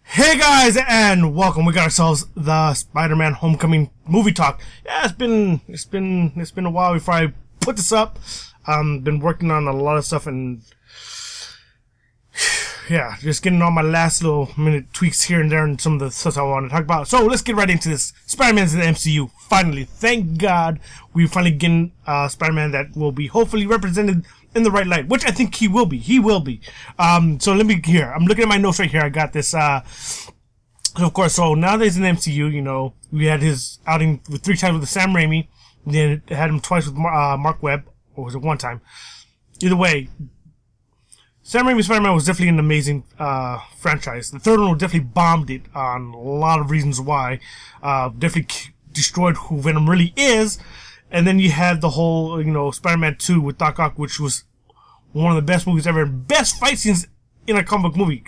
Hey guys, and welcome. We got ourselves the Spider-Man Homecoming movie talk. Yeah, it's been a while before I put this up. Been working on a lot of stuff and yeah, just getting all my last little minute tweaks here and there and some of the stuff I want to talk about. So let's get right into this. Spider-Man's in the MCU. Finally, thank God, we finally getting Spider-Man that will be hopefully represented in the right light, which I think he will be. So let me here. I'm looking at my notes right here. I got this. So of course, so now that he's in the MCU, you know, we had his outing with 3 times with Sam Raimi, then had him twice with Mark Webb, or was it 1 time? Either way, Sam Raimi's Spider-Man was definitely an amazing franchise. The third one definitely bombed it on a lot of reasons why. Definitely destroyed who Venom really is. And then you had the whole, you know, Spider-Man 2 with Doc Ock, which was one of the best movies ever. Best fight scenes in a comic book movie.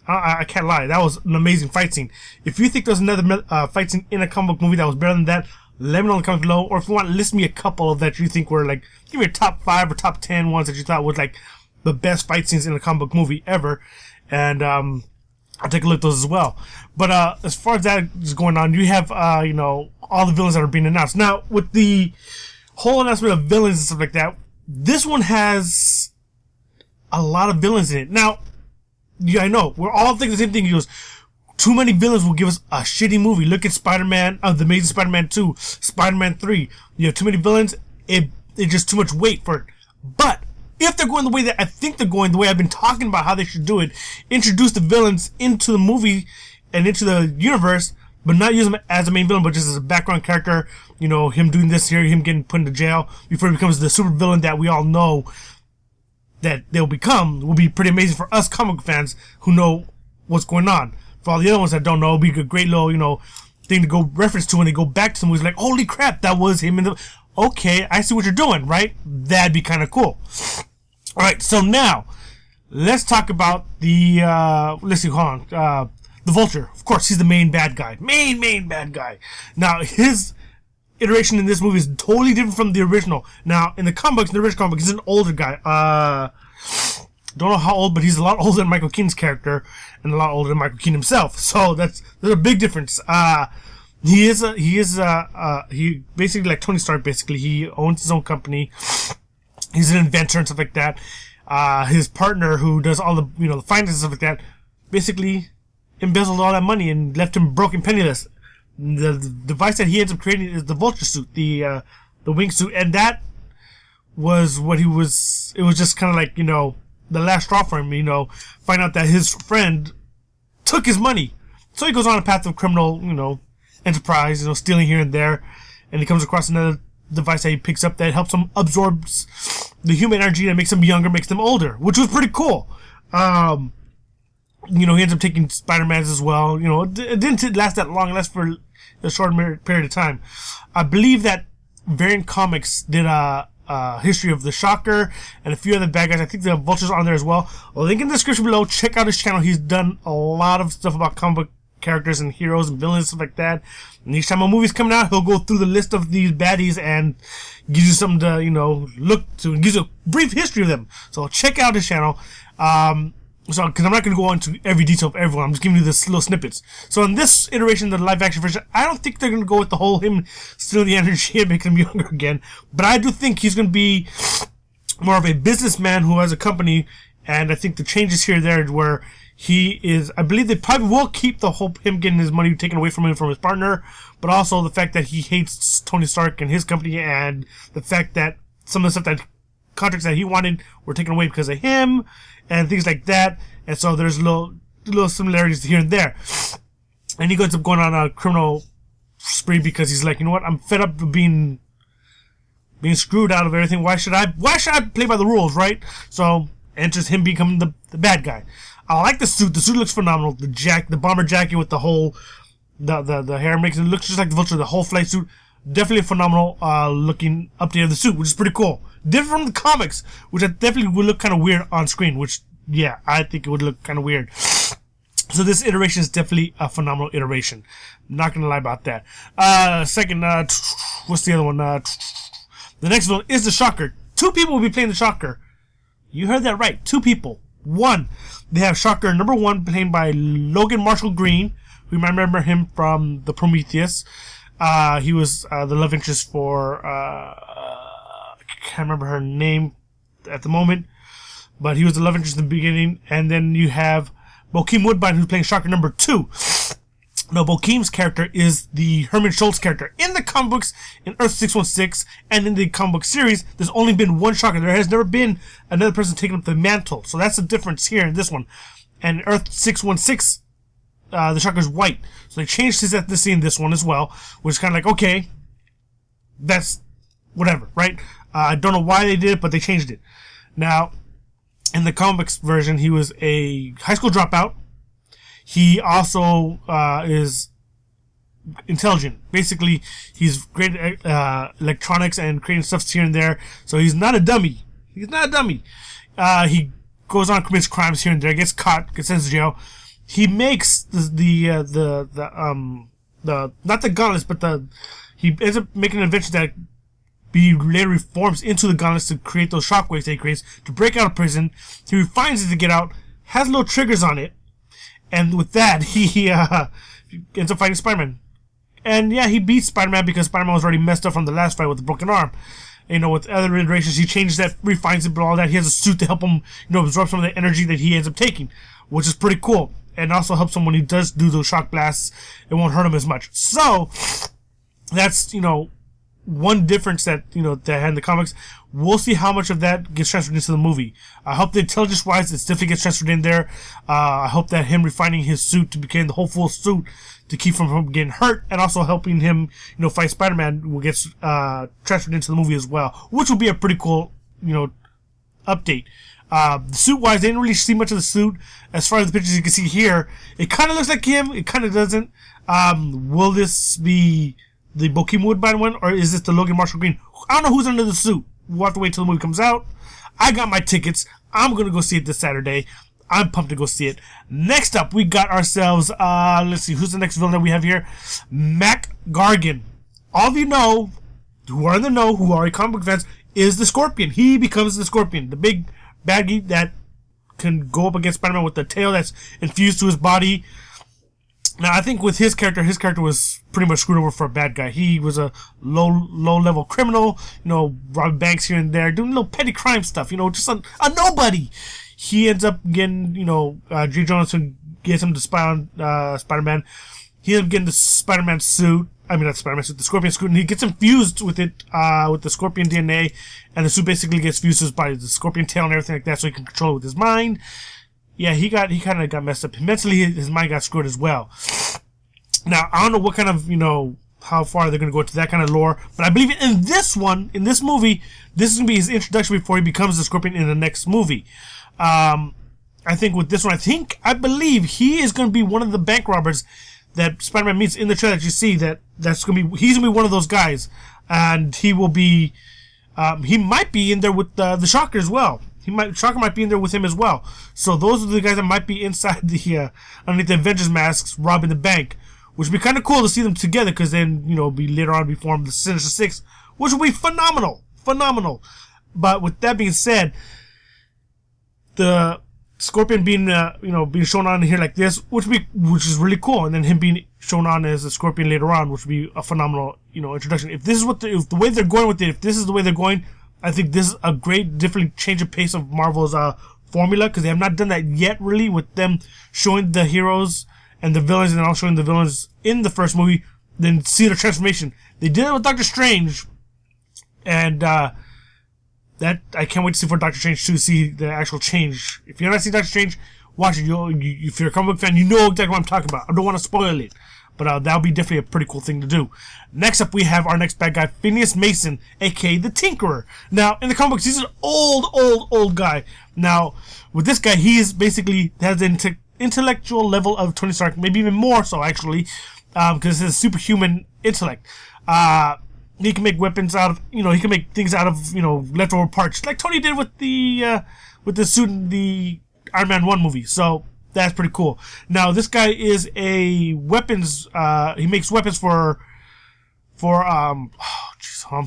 I can't lie. That was an amazing fight scene. If you think there's another fight scene in a comic book movie that was better than that, let me know in the comments below. Or if you want to list me a couple of that you think were like, give me your top 5 or top 10 ones that you thought was like the best fight scenes in a comic book movie ever. And I'll take a look at those as well. But as far as that is going on, you have, you know, all the villains that are being announced. Now, with the whole announcement of villains and stuff like that, this one has a lot of villains in it. Now, yeah, I know, we're all thinking the same thing. He goes, too many villains will give us a shitty movie. Look at Spider-Man, The Amazing Spider-Man 2, Spider-Man 3. You have too many villains, it's just too much weight for it. But if they're going the way that I think they're going, the way I've been talking about how they should do it, introduce the villains into the movie and into the universe, but not use them as a main villain, but just as a background character, you know, him doing this here, him getting put into jail before he becomes the super villain that we all know that they'll become, will be pretty amazing for us comic fans who know what's going on. For all the other ones that don't know, it'll be a great little, you know, thing to go reference to when they go back to some movies like, holy crap, that was him in the... Okay, I see what you're doing, right? That'd be kind of cool. Alright, so now, let's talk about the, let's see, hold on, the Vulture. Of course, he's the main bad guy. Main bad guy. Now, his iteration in this movie is totally different from the original. Now, in the comic books, in the original comic book, he's an older guy. Don't know how old, but he's a lot older than Michael Keaton's character, and a lot older than Michael Keaton himself. So, there's a big difference. He basically like Tony Stark, basically. He owns his own company. He's an inventor and stuff like that. His partner, who does all the, you know, the finances and stuff like that, basically embezzled all that money and left him broke and penniless. The device that he ends up creating is the Vulture suit, the wingsuit, and that was what he was. It was just kind of like, you know, the last straw for him. You know, find out that his friend took his money, so he goes on a path of criminal, you know, enterprise, you know, stealing here and there, and he comes across another device that he picks up that helps him absorb the human energy that makes them younger, makes them older, which was pretty cool. You know, he ends up taking Spider-Man's as well. You know, it didn't last that long, it lasted for a short period of time. I believe that Variant Comics did a history of the Shocker and a few other bad guys. I think the Vulture's on there as well. Link in the description below. Check out his channel. He's done a lot of stuff about comic book characters and heroes and villains and stuff like that. And each time a movie's coming out, he'll go through the list of these baddies and gives you something to, you know, look to, and gives you a brief history of them. So check out his channel. So, because I'm not going to go into every detail of everyone, I'm just giving you this little snippets. So in this iteration, the live action version, I don't think they're going to go with the whole him stealing the energy and making him younger again. But I do think he's going to be more of a businessman who has a company, and I think the changes here and there where he is, I believe they probably will keep the whole him getting his money taken away from him from his partner, but also the fact that he hates Tony Stark and his company, and the fact that some of the stuff that contracts that he wanted were taken away because of him and things like that. And so there's little similarities here and there. And he ends up going on a criminal spree because he's like, you know what, I'm fed up of being screwed out of everything. Why should I play by the rules, right? So enters him becoming the bad guy. I like the suit. The suit looks phenomenal. The bomber jacket with the whole the hair makes it look just like the Vulture. The whole flight suit, definitely a phenomenal looking update of the suit, which is pretty cool. Different from the comics, which definitely would look kind of weird on screen. Which, yeah, I think it would look kind of weird. So this iteration is definitely a phenomenal iteration. Not gonna lie about that. Second, what's the other one? The next one is the Shocker. 2 people will be playing the Shocker. You heard that right. 2 people. 1, they have Shocker number 1 played by Logan Marshall Green. We might remember him from the Prometheus. He was the love interest for I can't remember her name at the moment, but he was the love interest in the beginning. And then you have Bokeem Woodbine, who's playing Shocker number 2. Now, Bokeem's character is the Herman Schultz character. In the comic books, in Earth 616, and in the comic book series, there's only been 1 Shocker. There has never been another person taking up the mantle. So that's the difference here in this one. And Earth 616, the Shocker's white. So they changed his ethnicity in this one as well, which is kind of like, okay, that's whatever, right? I don't know why they did it, but they changed it. Now, in the comics version, he was a high school dropout. He also is intelligent. Basically, he's great at electronics and creating stuff here and there. So he's not a dummy. He's not a dummy. He goes on, commits crimes here and there, gets caught, gets sent to jail. He makes the not the gauntlets, but he ends up making an invention that he later reforms into the gauntlets to create those shockwaves that he creates to break out of prison. He refines it to get out, has little triggers on it. And with that, he ends up fighting Spider-Man. And yeah, he beats Spider-Man because Spider-Man was already messed up from the last fight with the broken arm. You know, with other iterations, he changes that, refines it, but all that. He has a suit to help him, absorb some of the energy that he ends up taking, which is pretty cool. And also helps him when he does do those shock blasts. It won't hurt him as much. So, that's, one difference that, that had in the comics. We'll see how much of that gets transferred into the movie. I hope the intelligence-wise, it definitely gets transferred in there. I hope that him refining his suit to become the whole full suit to keep him from getting hurt, and also helping him, fight Spider-Man will get transferred into the movie as well, which will be a pretty cool, update. The suit-wise, they didn't really see much of the suit. As far as the pictures you can see here, it kind of looks like him, it kind of doesn't. Will this be the Bokeem Woodbine one, or is this the Logan Marshall Green? I don't know who's under the suit. We'll have to wait till the movie comes out. I got my tickets. I'm going to go see it this Saturday. I'm pumped to go see it. Next up, we got ourselves, let's see, who's the next villain that we have here? Mac Gargan. All of you know, who are in the know, who are comic book fans, is the Scorpion. He becomes the Scorpion, the big baggy that can go up against Spider-Man with the tail that's infused to his body. Now, I think with his character was pretty much screwed over for a bad guy. He was a low-level criminal, robbing banks here and there, doing little petty crime stuff, just a nobody. He ends up getting, J. Jonathan gets him to spy on Spider-Man. He ends up getting the Spider-Man suit. I mean, not Spider-Man suit, the Scorpion suit, and he gets infused with it, with the Scorpion DNA, and the suit basically gets fused to his body, the Scorpion tail and everything like that, so he can control it with his mind. Yeah, he kind of got messed up. Mentally, his mind got screwed as well. Now, I don't know what kind of, how far they're going to go into that kind of lore, but I believe in this movie, this is going to be his introduction before he becomes the Scorpion in the next movie. I think with this one, I believe he is going to be one of the bank robbers that Spider-Man meets in the trailer that you see. He's going to be one of those guys, and he will be, he might be in there with the Shocker as well. Shocker might be in there with him as well. So those are the guys that might be inside the underneath the Avengers masks robbing the bank, which would be kind of cool to see them together, because then be later on we form the Sinister Six, which will be phenomenal. But with that being said, the Scorpion being being shown on here like this, which is really cool, and then him being shown on as a Scorpion later on, which would be a phenomenal introduction. If this is if the way they're going with it, if this is the way they're going, I think this is a great different change of pace of Marvel's formula, because they have not done that yet really, with them showing the heroes and the villains, and then also showing the villains in the first movie, then see the transformation. They did it with Doctor Strange, and that I can't wait to see for Doctor Strange to see the actual change. If you're not seeing Doctor Strange, watch it. If you're a comic book fan, you know exactly what I'm talking about. I don't want to spoil it, but that'll be definitely a pretty cool thing to do. Next up, we have our next bad guy, Phineas Mason, aka the Tinkerer. Now, in the comic books, he's an old guy. Now, with this guy, he is basically has an intellectual level of Tony Stark, maybe even more so actually, because it's a superhuman intellect. He can make weapons out of, he can make things out of, leftover parts, like Tony did with the suit in the Iron Man 1 movie. So that's pretty cool. Now, this guy is a weapons, he makes weapons for I'm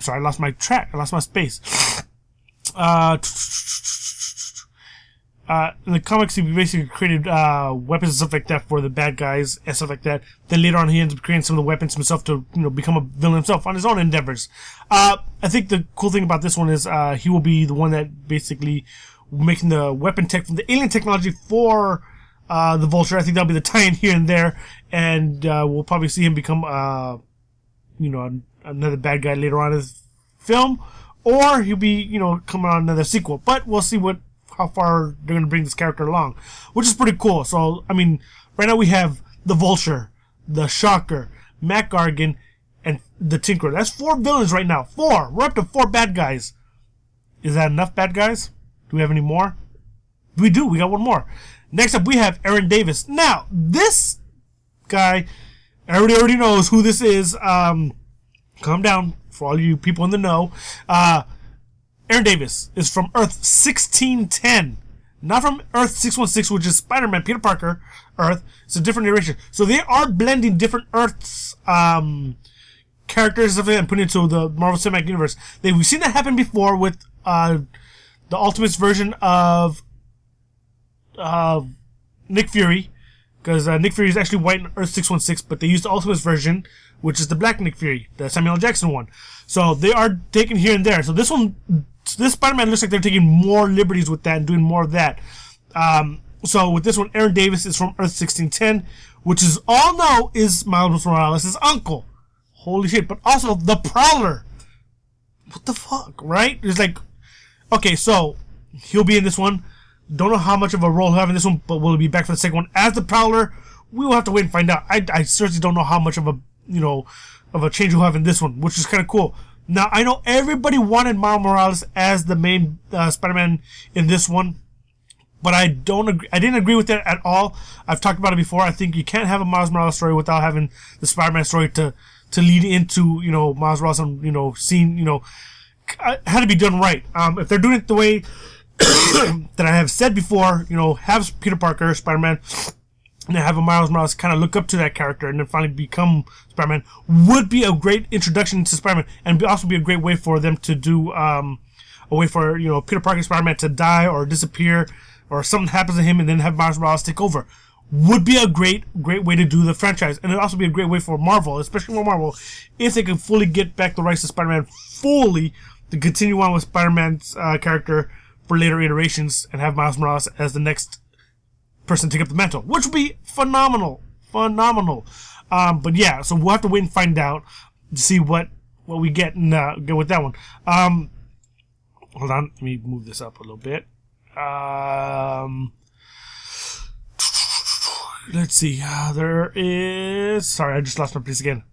sorry, I lost my track, I lost my space. in the comics, he basically created weapons and stuff like that for the bad guys and stuff like that. Then later on, he ends up creating some of the weapons himself to, become a villain himself on his own endeavors. I think the cool thing about this one is he will be the one that basically making the weapon tech from the alien technology for the Vulture. I think that'll be the tie-in here and there, and we'll probably see him become, another bad guy later on in the film, or he'll be, coming on another sequel. But we'll see how far they're going to bring this character along, which is pretty cool. So, I mean, right now we have the Vulture, the Shocker, Mac Gargan, and the Tinkerer. That's 4 villains right now. 4. We're up to 4 bad guys. Is that enough bad guys? Do we have any more? We do. We got one more. Next up, we have Aaron Davis. Now, this guy, everybody already knows who this is. Calm down for all you people in the know. Aaron Davis is from Earth 1610. Not from Earth 616, which is Spider-Man, Peter Parker, Earth. It's a different iteration. So they are blending different Earths, characters and putting it into the Marvel Cinematic Universe. We've seen that happen before with the Ultimates version of Nick Fury, because Nick Fury is actually white in Earth 616, but they used the Ultimates version, which is the black Nick Fury, the Samuel L. Jackson one. So they are taking here and there. So this Spider-Man looks like they're taking more liberties with that and doing more of that. So with this one, Aaron Davis is from Earth 1610, which is all know is Miles Morales' uncle. Holy shit. But also the Prowler. What the fuck, right? It's like, okay, so he'll be in this one. Don't know how much of a role he'll have in this one, but will he be back for the second one as the Prowler? We will have to wait and find out. I seriously don't know how much of a change he'll have in this one, which is kind of cool. Now, I know everybody wanted Miles Morales as the main Spider-Man in this one, but I didn't agree with that at all. I've talked about it before. I think you can't have a Miles Morales story without having the Spider-Man story to lead into, Miles Morales and, seeing, it had to be done right. If they're doing it the way that I have said before, have Peter Parker, Spider-Man, and have a Miles Morales kind of look up to that character and then finally become Spider-Man, would be a great introduction to Spider-Man, and also be a great way for them to do a way for Peter Parker, Spider-Man to die or disappear, or something happens to him and then have Miles Morales take over. Would be a great way to do the franchise, and it'd also be a great way for Marvel, especially for Marvel, if they could fully get back the rights to Spider-Man fully to continue on with Spider-Man's character for later iterations and have Miles Morales as the next person to take up the mantle, which would be phenomenal. But yeah, so we'll have to wait and find out to see what we get with that one. Hold on, let me move this up a little bit. Let's see. There is. Sorry, I just lost my place again.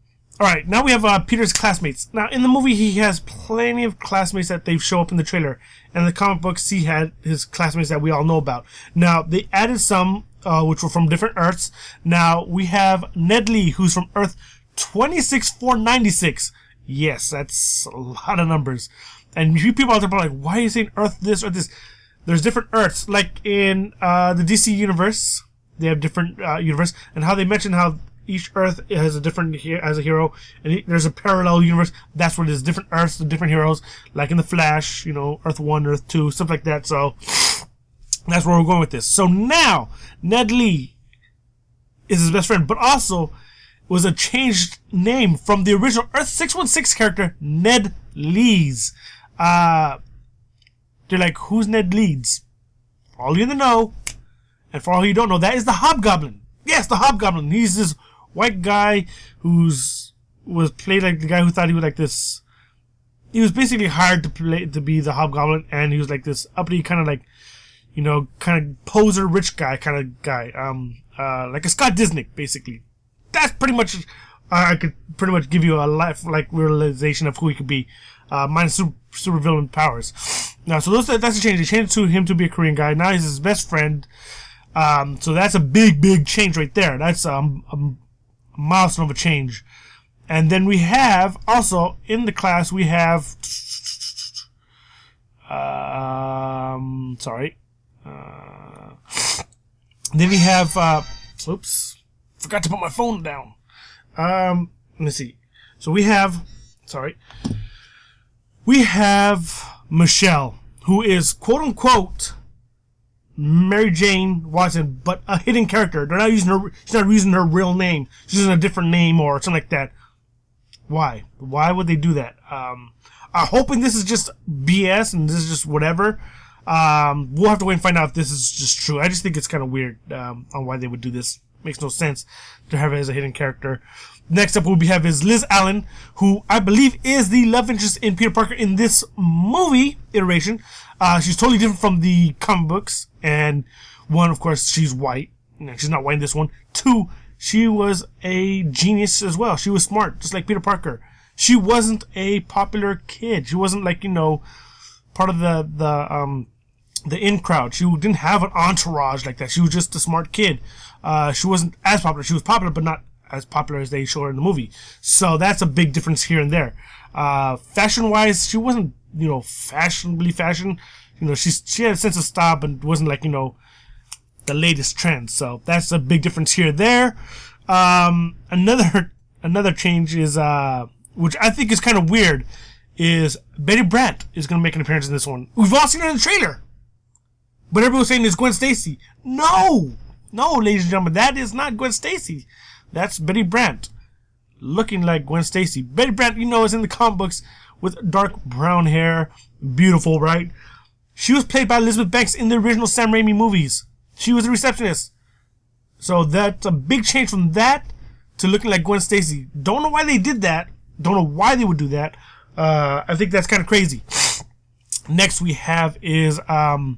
All right, now we have Peter's classmates. Now, in the movie, he has plenty of classmates that they show up in the trailer. And in the comic books, he had his classmates that we all know about. Now, they added some, which were from different Earths. Now, we have Ned Lee, who's from Earth 26496. Yes, that's a lot of numbers. And you people out there are like, why are you saying Earth this or this? There's different Earths. Like in the DC universe, they have different universe. And how they mention how each Earth has a different as a hero, and there's a parallel universe. That's where there's different Earths, the different heroes, like in the Flash, Earth 1, Earth 2, stuff like that. So that's where we're going with this. So now Ned Lee is his best friend, but also was a changed name from the original Earth 616 character Ned Leeds. They're like, who's Ned Leeds? For all you in the know, and for all you don't know, that is the Hobgoblin. Yes, the Hobgoblin. He's this white guy was played like the guy who thought he was like this. He was basically hired to be the Hobgoblin, and he was like this uppity kind of like, kind of poser rich guy kind of guy. Like a Scott Disney, basically. That's pretty much. I could pretty much give you a life like realization of who he could be, minus super villain powers. Now, so that's a change. They changed him to be a Korean guy. Now he's his best friend. So that's a big change right there. That's a milestone of a change. And then we have also in the class we have then we have oops, forgot to put my phone down. Let me see. So we have Michelle, who is quote unquote Mary Jane Watson, but a hidden character. They're not using her. She's not using her real name. She's using a different name or something like that. Why? Why would they do that? I'm hoping this is just BS and this is just whatever. We'll have to wait and find out if this is just true. I just think it's kind of weird on why they would do this. Makes no sense to have it as a hidden character. Next up, we have is Liz Allan, who I believe is the love interest in Peter Parker in this movie iteration. She's totally different from the comic books. And one, of course, she's white. No, she's not white in this one. Two, she was a genius as well. She was smart, just like Peter Parker. She wasn't a popular kid. She wasn't like, part of the in crowd. She didn't have an entourage like that. She was just a smart kid. She wasn't as popular. She was popular, but not as popular as they show her in the movie. So that's a big difference here and there. Fashion-wise, she wasn't, fashionably fashion. She had a sense of style, but wasn't like, the latest trend. So that's a big difference here and there. Another change is, which I think is kind of weird, is Betty Brant is going to make an appearance in this one. We've all seen her in the trailer. But everyone's saying it's Gwen Stacy. No, ladies and gentlemen, that is not Gwen Stacy. That's Betty Brant, looking like Gwen Stacy. Betty Brant, is in the comic books with dark brown hair. Beautiful, right? She was played by Elizabeth Banks in the original Sam Raimi movies. She was a receptionist. So that's a big change from that to looking like Gwen Stacy. Don't know why they did that. Don't know why they would do that. I think that's kind of crazy. Next we have is the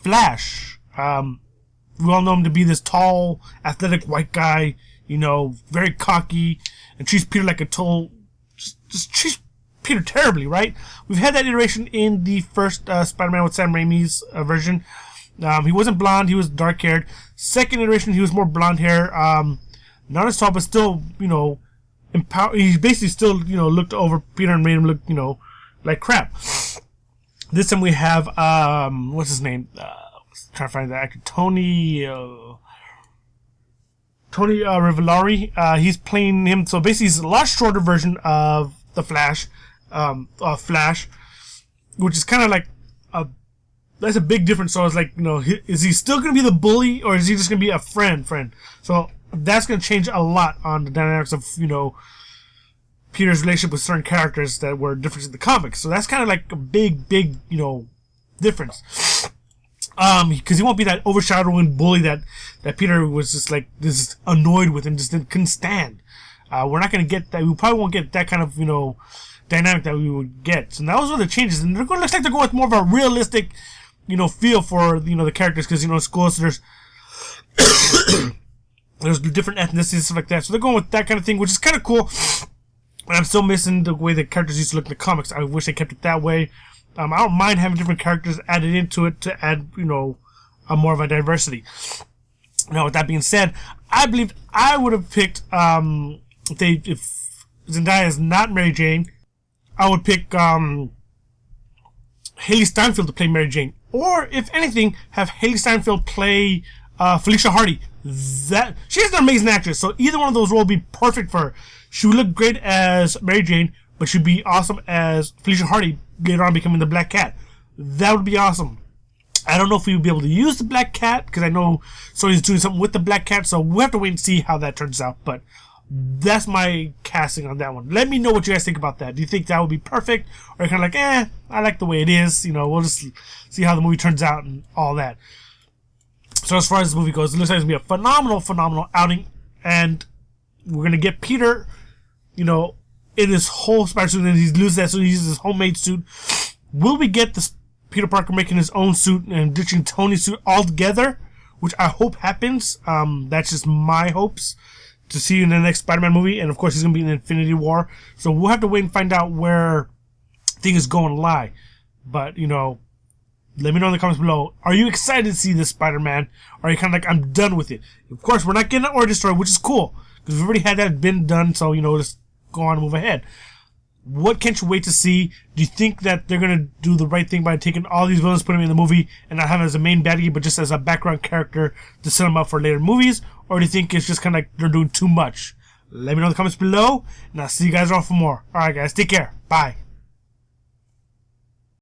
Flash. We all know him to be this tall, athletic white guy, very cocky, and treats Peter like a total, just treats Peter terribly, right? We've had that iteration in the first Spider-Man with Sam Raimi's version. He wasn't blonde, he was dark-haired. Second iteration, he was more blonde hair, not as tall, but still, he basically still, looked over Peter and made him look, like crap. This time we have, what's his name? Trying to find the actor. Tony Rivellari. He's playing him. So basically, he's a lot shorter version of the Flash, which is kind of like that's a big difference. So it's like, is he still going to be the bully, or is he just going to be a friend? So that's going to change a lot on the dynamics of Peter's relationship with certain characters that were different in the comics. So that's kind of like a big difference. Because he won't be that overshadowing bully that Peter was just like this annoyed with and just couldn't stand. We're not going to get that. We probably won't get that kind of dynamic that we would get. So those are the changes, and looks like they're going with more of a realistic feel for the characters, because it's close. There's different ethnicities and stuff like that. So they're going with that kind of thing, which is kind of cool. And I'm still missing the way the characters used to look in the comics. I wish they kept it that way. I don't mind having different characters added into it to add, a more of a diversity. Now, with that being said, I believe I would have picked, if Zendaya is not Mary Jane, I would pick, Haley Steinfeld to play Mary Jane. Or, if anything, have Haley Steinfeld play, Felicia Hardy. She's an amazing actress, so either one of those roles would be perfect for her. She would look great as Mary Jane, but she'd be awesome as Felicia Hardy later on becoming the Black Cat. That would be awesome. I don't know if we would be able to use the Black Cat, because I know Sony's doing something with the Black Cat, so we'll have to wait and see how that turns out. But that's my casting on that one. Let me know what you guys think about that. Do you think that would be perfect? Or kind of like, I like the way it is. We'll just see how the movie turns out and all that. So as far as the movie goes, it looks like it's going to be a phenomenal outing. And we're going to get Peter, in his whole spider suit, and he loses that suit, he uses his homemade suit. Will we get this Peter Parker making his own suit and ditching Tony's suit altogether? Which I hope happens. That's just my hopes to see you in the next Spider-Man movie. And of course, he's going to be in Infinity War. So we'll have to wait and find out where things going to lie. But, let me know in the comments below. Are you excited to see this Spider-Man? Or are you kind of like, I'm done with it? Of course, we're not getting an origin story, which is cool. Because we've already had that been done, so, just go on and move ahead. What can't you wait to see? Do you think that they're going to do the right thing by taking all these villains, putting them in the movie, and not have them as a main baddie, but just as a background character to set them up for later movies? Or do you think it's just kind of like they're doing too much? Let me know in the comments below, and I'll see you guys all for more. Alright guys, take care. Bye.